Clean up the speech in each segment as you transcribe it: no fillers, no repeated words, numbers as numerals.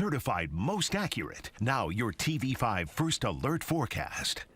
certified most accurate. Now your TV5 first alert forecast.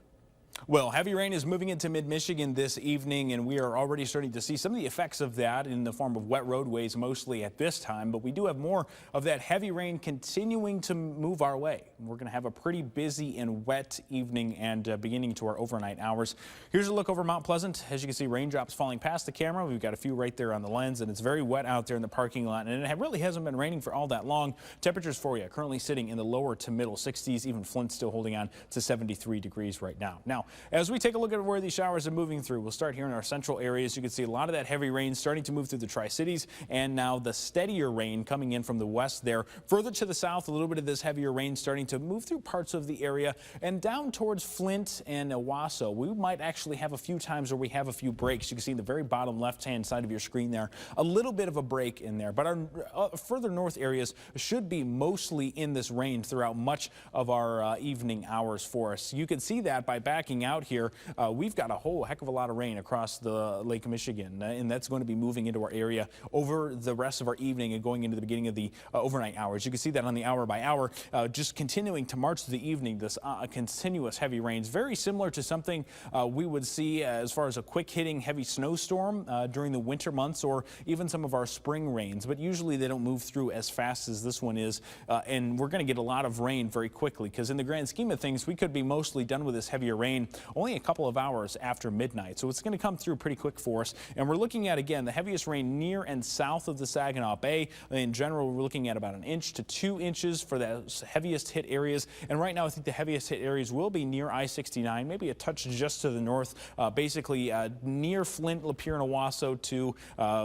Well, heavy rain is moving into mid-Michigan this evening, and we are already starting to see some of the effects of that in the form of wet roadways mostly at this time. But we do have more of that heavy rain continuing to move our way. We're going to have a pretty busy and wet evening and beginning to our overnight hours. Here's a look over Mount Pleasant. As you can see, raindrops falling past the camera. We've got a few right there on the lens, and it's very wet out there in the parking lot. And it really hasn't been raining for all that long. Temperatures for you currently sitting in the lower to middle 60s. Even Flint still holding on to 73 degrees right now. Now, as we take a look at where these showers are moving through, we'll start here in our central areas. You can see a lot of that heavy rain starting to move through the Tri-Cities, and now the steadier rain coming in from the west there. Further to the south, a little bit of this heavier rain starting to move through parts of the area and down towards Flint and Owasso. We might actually have a few times where we have a few breaks. You can see in the very bottom left-hand side of your screen there, a little bit of a break in there. But our further north areas should be mostly in this rain throughout much of our evening hours for us. You can see that by backing out here. We've got a whole heck of a lot of rain across the Lake Michigan, and that's going to be moving into our area over the rest of our evening and going into the beginning of the overnight hours. You can see that on the hour by hour, just continuing to march through the evening, this continuous heavy rains, very similar to something we would see as far as a quick hitting heavy snowstorm during the winter months or even some of our spring rains, but usually they don't move through as fast as this one is, and we're going to get a lot of rain very quickly because in the grand scheme of things, we could be mostly done with this heavier rain only a couple of hours after midnight. So it's going to come through pretty quick for us. And we're looking at, again, the heaviest rain near and south of the Saginaw Bay. In general, we're looking at about 1 inch to 2 inches for the heaviest hit areas. And right now, I think the heaviest hit areas will be near I-69, maybe a touch just to the north, basically near Flint, Lapeer, and Owasso to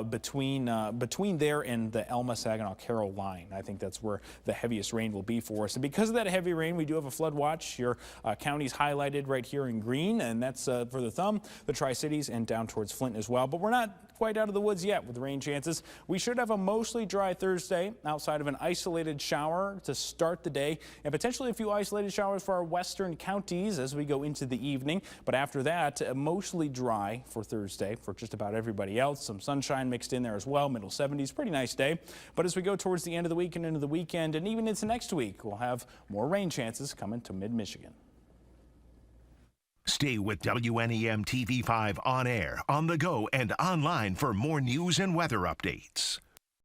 between there and the Elma-Saginaw-Carroll line. I think that's where the heaviest rain will be for us. And because of that heavy rain, we do have a flood watch. Your county's highlighted right here in green, and that's for the thumb, the Tri-Cities, and down towards Flint as well. But we're not quite out of the woods yet with rain chances. We should have a mostly dry Thursday outside of an isolated shower to start the day and potentially a few isolated showers for our western counties as we go into the evening. But after that, mostly dry for Thursday for just about everybody else. Some sunshine mixed in there as well, middle 70s, pretty nice day. But as we go towards the end of the week and into the weekend and even into next week, we'll have more rain chances coming to mid-Michigan. Stay with WNEM TV5 on air, on the go, and online for more news and weather updates.